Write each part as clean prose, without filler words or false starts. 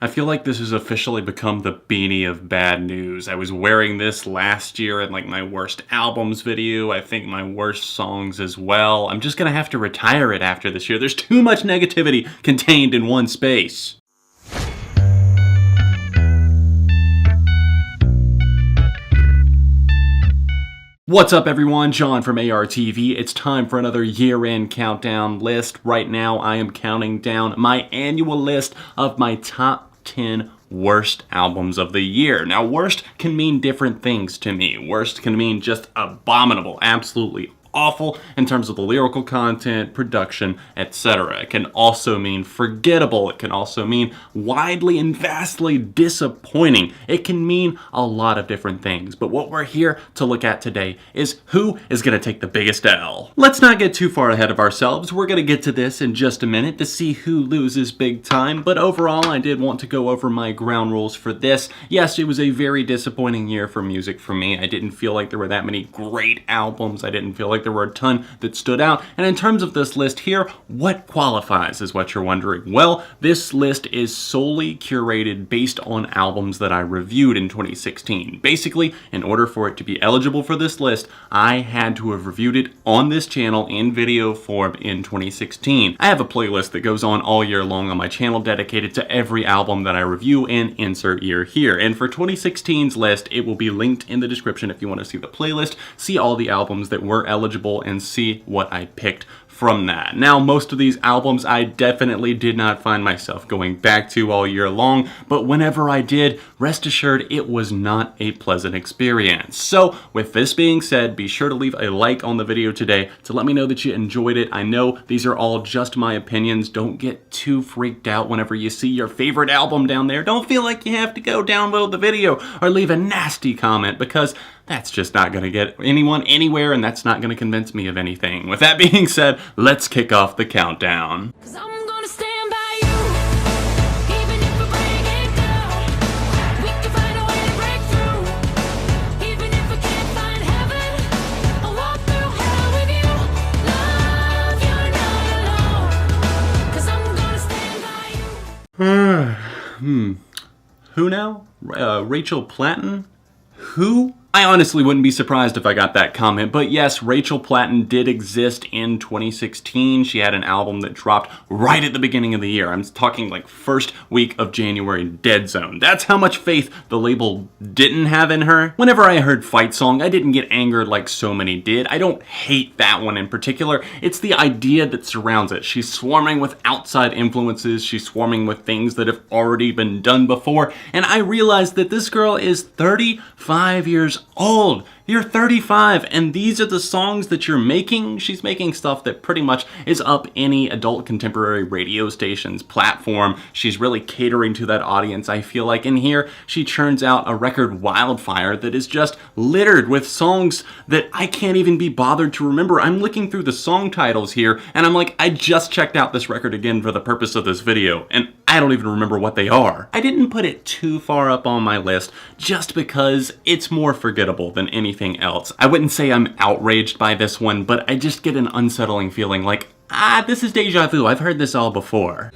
I feel like this has officially become the beanie of bad news. I was wearing this last year in like my worst albums video, I think my worst songs as well. I'm just gonna have to retire it after this year. There's too much negativity contained in one space. What's up everyone, John from ARTV. It's time for another year-end countdown list. Right now I am counting down my annual list of my top 10 worst albums of the year. Now worst can mean different things to me. Worst can mean just abominable, absolutely awful in terms of the lyrical content, production, etc. It can also mean forgettable. It can also mean widely and vastly disappointing. It can mean a lot of different things. But what we're here to look at today is who is going to take the biggest L. Let's not get too far ahead of ourselves. We're going to get to this in just a minute to see who loses big time. But overall, I did want to go over my ground rules for this. Yes, it was a very disappointing year for music for me. I didn't feel like there were that many great albums. I didn't feel like there were a ton that stood out. And in terms of this list here, what qualifies is what you're wondering. Well, this list is solely curated based on albums that I reviewed in 2016. Basically, in order for it to be eligible for this list, I had to have reviewed it on this channel in video form in 2016. I have a playlist that goes on all year long on my channel dedicated to every album that I review and insert year here. And for 2016's list, it will be linked in the description if you want to see the playlist, see all the albums that were eligible, and see what I picked from that. Now, most of these albums I definitely did not find myself going back to all year long, but whenever I did, rest assured it was not a pleasant experience. So, with this being said, be sure to leave a like on the video today to let me know that you enjoyed it. I know these are all just my opinions. Don't get too freaked out whenever you see your favorite album down there. Don't feel like you have to go download the video or leave a nasty comment, because that's just not going to get anyone anywhere, and that's not going to convince me of anything. With that being said, let's kick off the countdown. Who now? Rachel Platten? Who? I honestly wouldn't be surprised if I got that comment, but yes, Rachel Platten did exist in 2016. She had an album that dropped right at the beginning of the year. I'm talking like first week of January, dead zone. That's how much faith the label didn't have in her. Whenever I heard Fight Song, I didn't get angered like so many did. I don't hate that one in particular. It's the idea that surrounds it. She's swarming with outside influences. She's swarming with things that have already been done before. And I realized that this girl is 35 years old. You're 35 and these are the songs that you're making? She's making stuff that pretty much is up any adult contemporary radio station's platform. She's really catering to that audience, I feel like. In here, she churns out a record wildfire that is just littered with songs that I can't even be bothered to remember. I'm looking through the song titles here and I'm like, I just checked out this record again for the purpose of this video and I don't even remember what they are. I didn't put it too far up on my list just because it's more forgettable than anything else. I wouldn't say I'm outraged by this one, but I just get an unsettling feeling like, this is deja vu. I've heard this all before.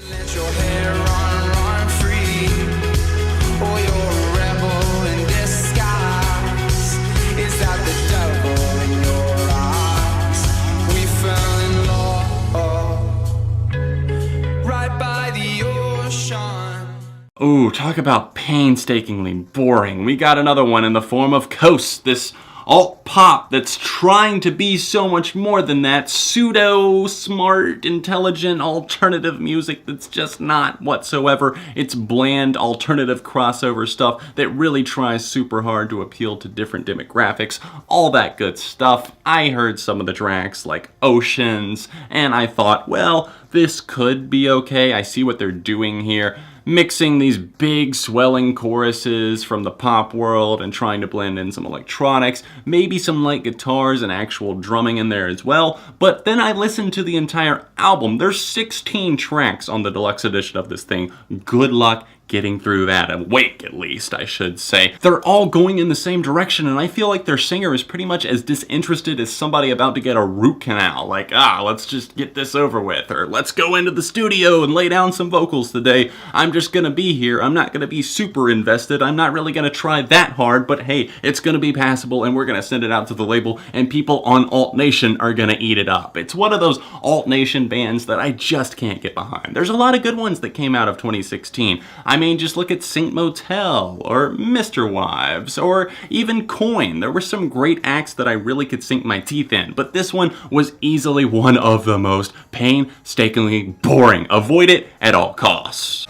Ooh, talk about painstakingly boring. We got another one in the form of Coast, this alt-pop that's trying to be so much more than that. Pseudo-smart, intelligent, alternative music that's just not whatsoever. It's bland, alternative crossover stuff that really tries super hard to appeal to different demographics. All that good stuff. I heard some of the tracks like Oceans, and I thought, well, this could be okay. I see what they're doing here. Mixing these big swelling choruses from the pop world and trying to blend in some electronics, maybe some light guitars and actual drumming in there as well. But then I listened to the entire album. There's 16 tracks on the deluxe edition of this thing. Good luck getting through that awake, at least, I should say. They're all going in the same direction, and I feel like their singer is pretty much as disinterested as somebody about to get a root canal. Like, let's just get this over with, or let's go into the studio and lay down some vocals today. I'm just gonna be here. I'm not gonna be super invested. I'm not really gonna try that hard, but hey, it's gonna be passable, and we're gonna send it out to the label, and people on Alt Nation are gonna eat it up. It's one of those Alt Nation bands that I just can't get behind. There's a lot of good ones that came out of 2016. I mean, just look at Saint Motel, or Mr. Wives, or even Coin. There were some great acts that I really could sink my teeth in, but this one was easily one of the most painstakingly boring. Avoid it at all costs.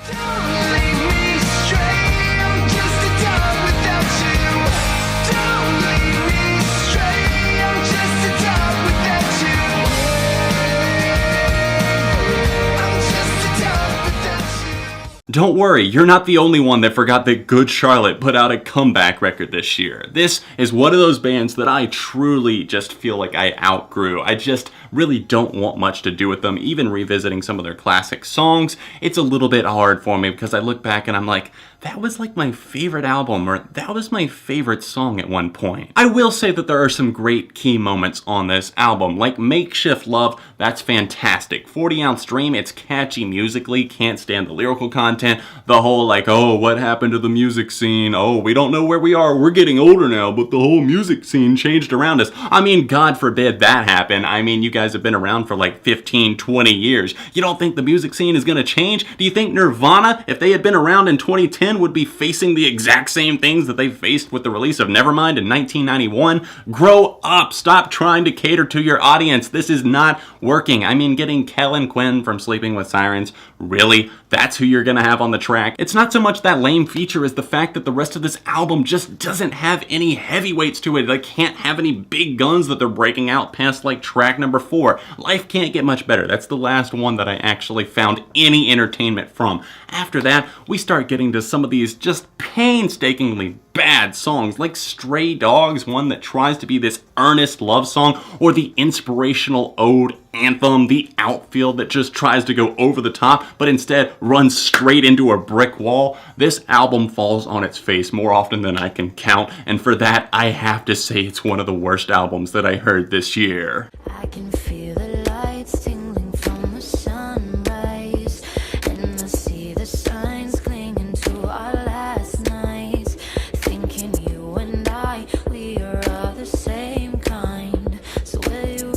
Don't worry, you're not the only one that forgot that Good Charlotte put out a comeback record this year. This is one of those bands that I truly just feel like I outgrew. I just really don't want much to do with them. Even revisiting some of their classic songs, it's a little bit hard for me because I look back and I'm like, that was like my favorite album, or that was my favorite song at one point. I will say that there are some great key moments on this album, like Makeshift Love, that's fantastic. 40 Ounce Dream, it's catchy musically, can't stand the lyrical content. The whole like, oh, what happened to the music scene? Oh, we don't know where we are, we're getting older now, but the whole music scene changed around us. I mean, God forbid that happen. I mean, you guys have been around for like 15, 20 years. You don't think the music scene is gonna change? Do you think Nirvana, if they had been around in 2010, would be facing the exact same things that they faced with the release of Nevermind in 1991? Grow up. Stop trying to cater to your audience. This is not working. I mean, getting Kellen Quinn from Sleeping with Sirens, really? That's who you're gonna have on the track? It's not so much that lame feature as the fact that the rest of this album just doesn't have any heavyweights to it. They can't have any big guns that they're breaking out past like track number 4. Life can't get much better. That's the last one that I actually found any entertainment from. After that, we start getting to some of these just painstakingly bad songs, like Stray Dogs, one that tries to be this earnest love song, or the inspirational ode anthem, The Outfield, that just tries to go over the top, but instead runs straight into a brick wall. This album falls on its face more often than I can count, and for that, I have to say it's one of the worst albums that I heard this year. I can feel the lights tingling from the sunrise, and I see the signs clinging to our last nights, thinking you and I, we are all the same kind. So will you?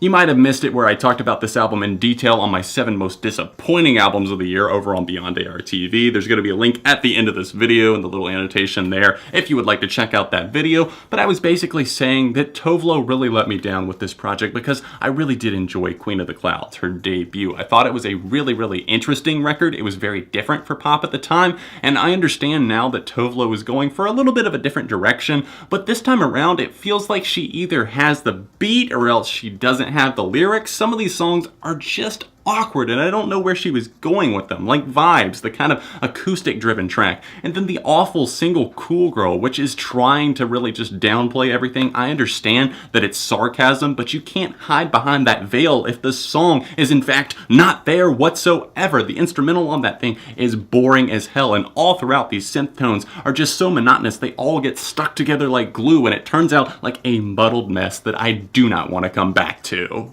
You might have missed it where I talked about this album in detail on my 7 most disappointing albums of the year over on Beyond ARTV. There's going to be a link at the end of this video and the little annotation there if you would like to check out that video. But I was basically saying that Tove Lo really let me down with this project because I really did enjoy Queen of the Clouds, her debut. I thought it was a really, really interesting record. It was very different for pop at the time, and I understand now that Tove Lo is going for a little bit of a different direction, but this time around it feels like she either has the beat or else she doesn't have the lyrics. Some of these songs are just awkward and I don't know where she was going with them, like Vibes, the kind of acoustic driven track, and then the awful single Cool Girl, which is trying to really just downplay everything. I understand that it's sarcasm, but you can't hide behind that veil if the song is in fact not there whatsoever. The instrumental on that thing is boring as hell, and all throughout these synth tones are just so monotonous they all get stuck together like glue, and it turns out like a muddled mess that I do not want to come back to.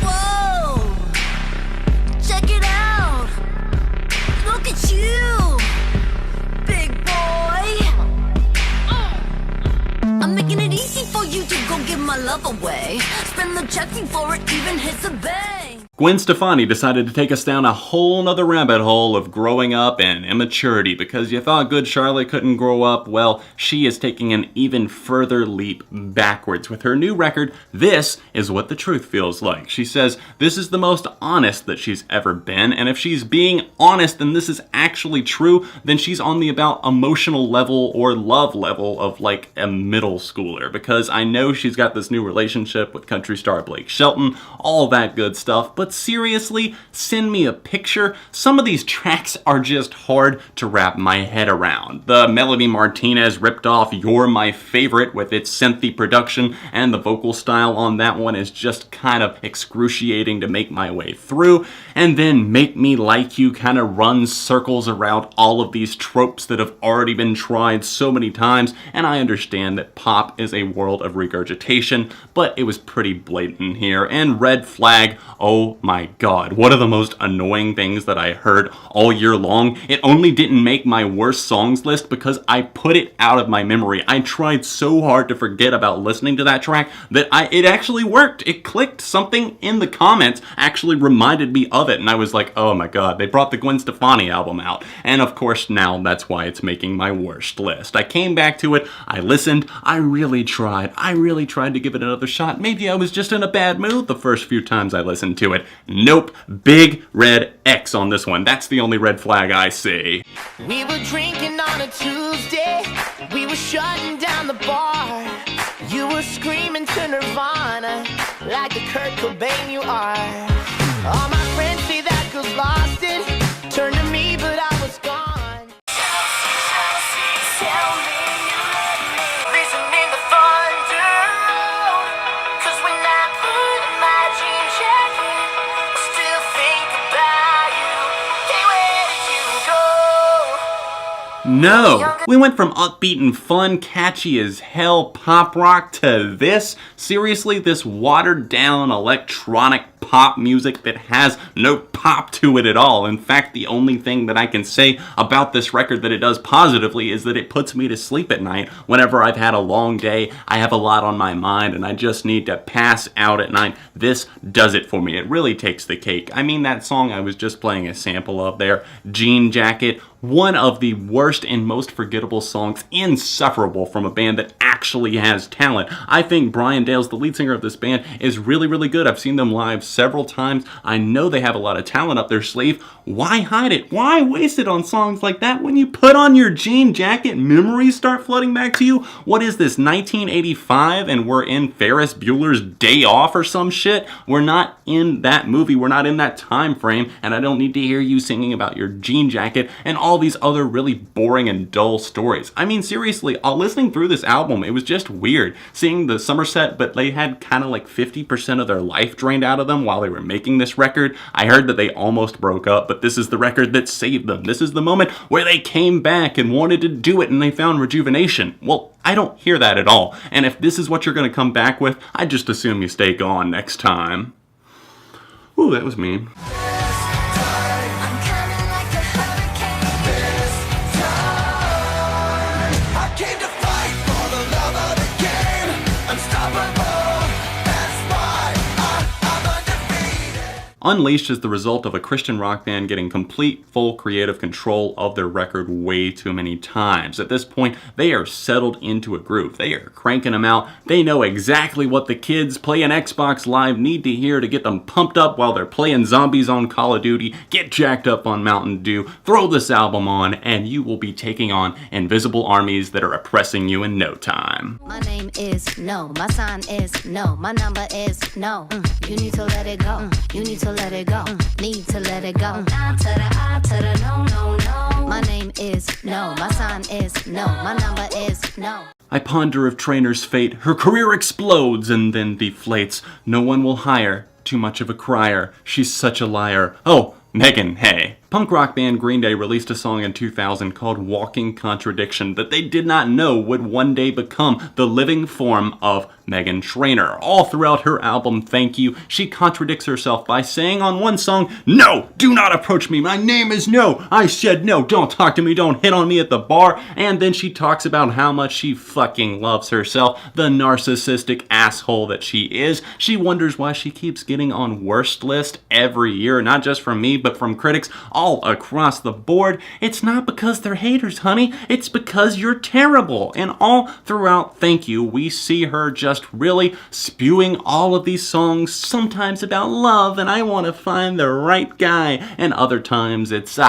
Whoa! Check it out! Look at you! Big boy! I'm making it easy for you to go give my love away. Spend the check before it even hits the bank. Gwen Stefani decided to take us down a whole nother rabbit hole of growing up and immaturity. Because you thought Good Charlotte couldn't grow up, well, she is taking an even further leap backwards. With her new record, This Is What the Truth Feels Like. She says this is the most honest that she's ever been, and if she's being honest and this is actually true, then she's on the about emotional level or love level of like a middle schooler. Because I know she's got this new relationship with country star Blake Shelton, all that good stuff, but but seriously, send me a picture. Some of these tracks are just hard to wrap my head around. The Melody Martinez ripped off You're My Favorite with its synthy production, and the vocal style on that one is just kind of excruciating to make my way through. And then Make Me Like You kind of runs circles around all of these tropes that have already been tried so many times, and I understand that pop is a world of regurgitation, but it was pretty blatant here. And Red Flag, oh my god, one of the most annoying things that I heard all year long. It only didn't make my worst songs list because I put it out of my memory. I tried so hard to forget about listening to that track that it actually worked. It clicked. Something in the comments actually reminded me of it, and I was like, oh my god, they brought the Gwen Stefani album out. And of course now that's why it's making my worst list. I came back to it, I listened, I really tried to give it another shot. Maybe I was just in a bad mood the first few times I listened to it. Nope, big red X on this one. That's the only red flag I see. We were drinking on a Tuesday, we were shutting down the bar. You were screaming to Nirvana like the Kurt Cobain you are. All my friends say that girl's lost it, turned to me but I was gone. Tell me you love me, listening to thunder, 'cause when I put on my jean jacket, I still think about you. Hey, where did you go? No! We went from upbeat and fun, catchy as hell pop rock to this? Seriously, this watered down electronic pop music that has no pop to it at all. In fact, the only thing that I can say about this record that it does positively is that it puts me to sleep at night. Whenever I've had a long day, I have a lot on my mind, and I just need to pass out at night. This does it for me. It really takes the cake. I mean, that song I was just playing a sample of there, Jean Jacket, one of the worst and most forgettable songs, insufferable from a band that actually has talent. I think Brian Dales, the lead singer of this band, is really, really good. I've seen them live several times. I know they have a lot of talent up their sleeve. Why hide it? Why waste it on songs like that when you put on your Jean Jacket, memories start flooding back to you? What is this, 1985, and we're in Ferris Bueller's Day Off or some shit? We're not in that movie. We're not in that time frame, and I don't need to hear you singing about your Jean Jacket and all these other really boring and dull stories. I mean, seriously, listening through this album, it was just weird seeing the Somerset, but they had kind of like 50% of their life drained out of them while they were making this record. I heard that they almost broke up, but this is the record that saved them. This is the moment where they came back and wanted to do it and they found rejuvenation. Well, I don't hear that at all. And if this is what you're going to come back with, I just assume you stay gone next time. Ooh, that was mean. I'm coming like a hurricane. I came to fight for the love of the game. Unstoppable, that's why I'm undefeated. Unleashed is the result of a Christian rock band getting complete, full creative control of their record way too many times. At this point, they are settled into a groove. They are cranking them out. They know exactly what the kids playing Xbox Live need to hear to get them pumped up while they're playing zombies on Call of Duty, get jacked up on Mountain Dew, throw this album on, and you will be taking on invisible armies that are oppressing you in no time. My name is no, my sign is no, my number is no. You need to let it go. You need to let it go. Need to let it go. Nah to the I to the no, no, no. My name is no, my sign is no, my number is no. I ponder of Trainor's fate. Her career explodes and then deflates. No one will hire. Too much of a crier. She's such a liar. Oh, Megan, hey. Punk rock band Green Day released a song in 2000 called Walking Contradiction that they did not know would one day become the living form of Meghan Trainor. All throughout her album, Thank You, she contradicts herself by saying on one song, "No, do not approach me, my name is no, I said no, don't talk to me, don't hit on me at the bar," and then she talks about how much she fucking loves herself, the narcissistic asshole that she is. She wonders why she keeps getting on worst list every year, not just from me, but from critics all across the board. It's not because they're haters, honey. It's because you're terrible. And all throughout Thank You, we see her just really spewing all of these songs, sometimes about love and I want to find the right guy, and other times it's,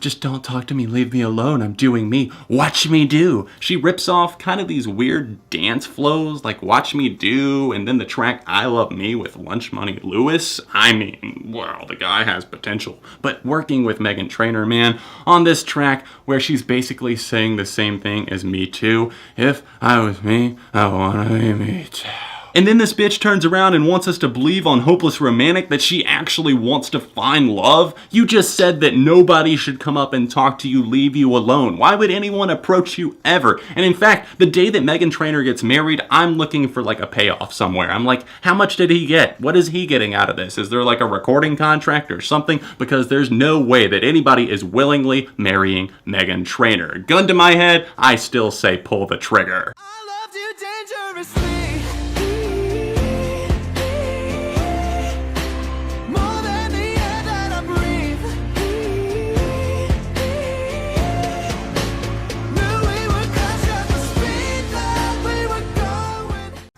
just don't talk to me, leave me alone, I'm doing me, watch me do. She rips off kind of these weird dance flows like Watch Me Do, and then the track I Love Me with Lunch Money Lewis. I mean, well, the guy has potential. But working with Meghan Trainor, man, on this track where she's basically saying the same thing as Me Too. If I was me, I wanna be me too. And then this bitch turns around and wants us to believe on Hopeless Romantic that she actually wants to find love. You just said that nobody should come up and talk to you, leave you alone. Why would anyone approach you ever? And in fact, the day that Meghan Trainor gets married, I'm looking for like a payoff somewhere. I'm like, how much did he get? What is he getting out of this? Is there like a recording contract or something? Because there's no way that anybody is willingly marrying Meghan Trainor. Gun to my head, I still say pull the trigger. I loved you dangerously.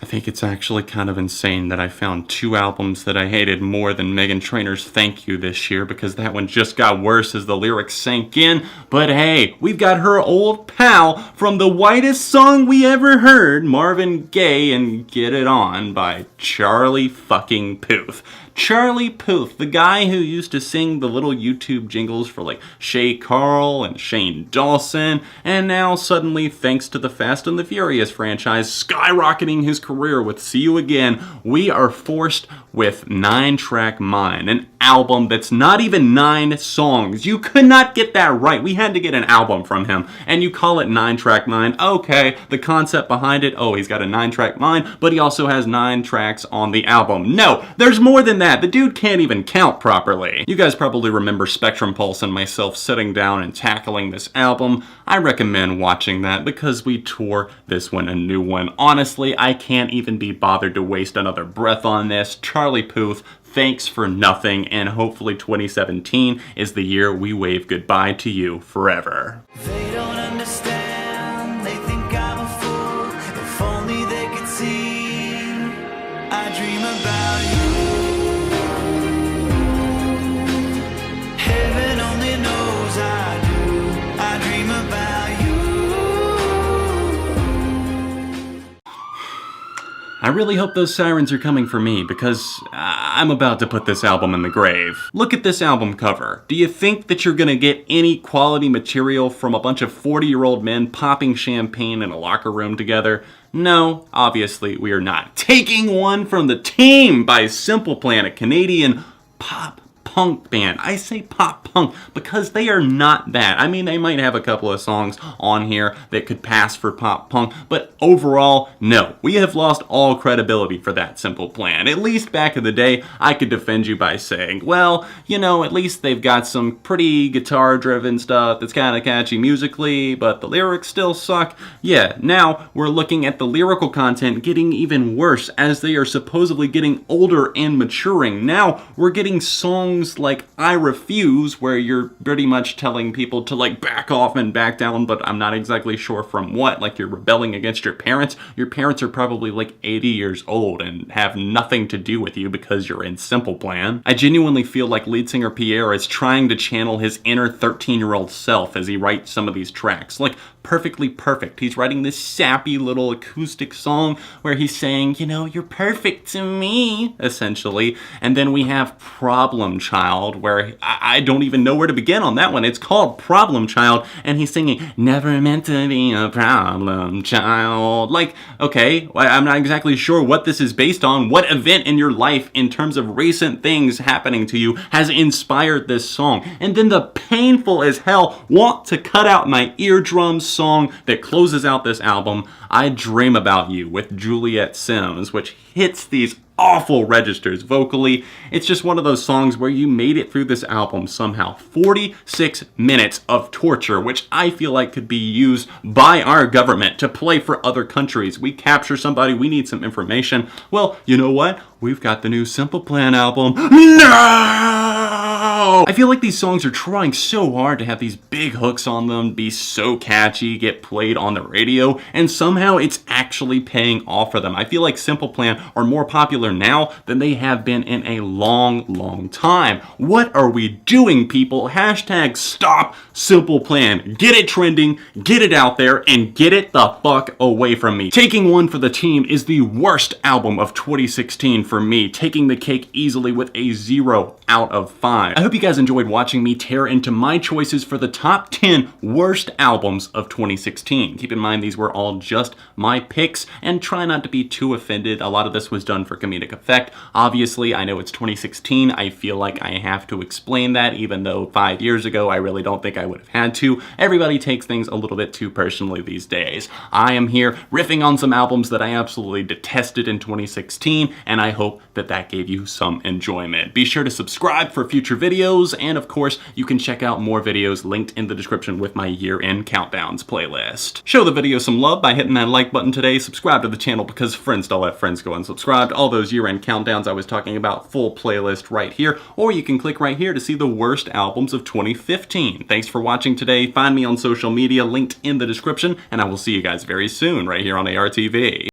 I think it's actually kind of insane that I found 2 albums that I hated more than Meghan Trainor's Thank You this year, because that one just got worse as the lyrics sank in. But hey, we've got her old pal from the whitest song we ever heard, Marvin Gaye and Get It On by Charlie fucking Puth. Charlie Puth, the guy who used to sing the little YouTube jingles for like Shay Carl and Shane Dawson, and now suddenly, thanks to the Fast and the Furious franchise skyrocketing his career with See You Again, we are forced with 9-Track Mind, an album that's not even 9 songs. You could not get that right. We had to get an album from him, and you call it 9-Track Mind. Okay, the concept behind it, oh, he's got a 9-track mind, but he also has 9 tracks on the album. No, there's more than that. The dude can't even count properly. You guys probably remember Spectrum Pulse and myself sitting down and tackling this album. I recommend watching that because we tore this one a new one. Honestly, I can't even be bothered to waste another breath on this. Charlie Puth, thanks for nothing, and hopefully 2017 is the year we wave goodbye to you forever. They don't understand, they think I'm a fool. If only they could see, I dream about you. Heaven only knows I do. I dream about you. I really hope those sirens are coming for me, because I'm about to put this album in the grave. Look at this album cover. Do you think that you're gonna get any quality material from a bunch of 40-year-old men popping champagne in a locker room together? No, obviously we are not. Taking one from the Team by Simple Plan, a Canadian pop punk band. I say pop punk because they are not that. I mean, they might have a couple of songs on here that could pass for pop punk, but overall, no. We have lost all credibility for that Simple Plan. At least back in the day, I could defend you by saying, well, at least they've got some pretty guitar-driven stuff that's kind of catchy musically, but the lyrics still suck. Yeah, now we're looking at the lyrical content getting even worse as they are supposedly getting older and maturing. Now we're getting songs like I Refuse, where you're pretty much telling people to like back off and back down, but I'm not exactly sure from what. Like you're rebelling against your parents. Your parents are probably like 80 years old and have nothing to do with you because you're in Simple Plan. I genuinely feel like lead singer Pierre is trying to channel his inner 13-year-old self as he writes some of these tracks. Like perfectly perfect. He's writing this sappy little acoustic song where he's saying, you're perfect to me, essentially. And then we have Problem Child, where I don't even know where to begin on that one. It's called Problem Child, and he's singing, never meant to be a problem child. Like, okay, I'm not exactly sure what this is based on. What event in your life, in terms of recent things happening to you, has inspired this song? And then the painful as hell want to cut out my eardrums song that closes out this album, I Dream About You with Juliet Sims, which hits these awful registers vocally. It's just one of those songs where you made it through this album somehow. 46 minutes of torture, which I feel like could be used by our government to play for other countries. We capture somebody, we need some information. Well, you know what? We've got the new Simple Plan album. No! I feel like these songs are trying so hard to have these big hooks on them, be so catchy, get played on the radio, and somehow it's actually paying off for them. I feel like Simple Plan are more popular now than they have been in a long time. What are we doing, people? Hashtag stop Simple Plan. Get it trending, get it out there, and get it the fuck away from me. Taking One for the Team is the worst album of 2016 for me, taking the cake easily with a 0 out of 5. I hope you guys enjoyed watching me tear into my choices for the top 10 worst albums of 2016. Keep in mind these were all just my picks, and try not to be too offended. A lot of this was done for comedic effect. Obviously, I know it's 2016. I feel like I have to explain that, even though 5 years ago I really don't think I would have had to. Everybody takes things a little bit too personally these days. I am here riffing on some albums that I absolutely detested in 2016, and I hope that that gave you some enjoyment. Be sure to subscribe for future videos, and of course, you can check out more videos linked in the description with my year-end countdowns playlist. Show the video some love by hitting that like button today, subscribe to the channel because friends don't let friends go unsubscribed. All those year-end countdowns I was talking about, full playlist right here, or you can click right here to see the worst albums of 2015. Thanks for watching today. Find me on social media linked in the description, and I will see you guys very soon right here on ARTV.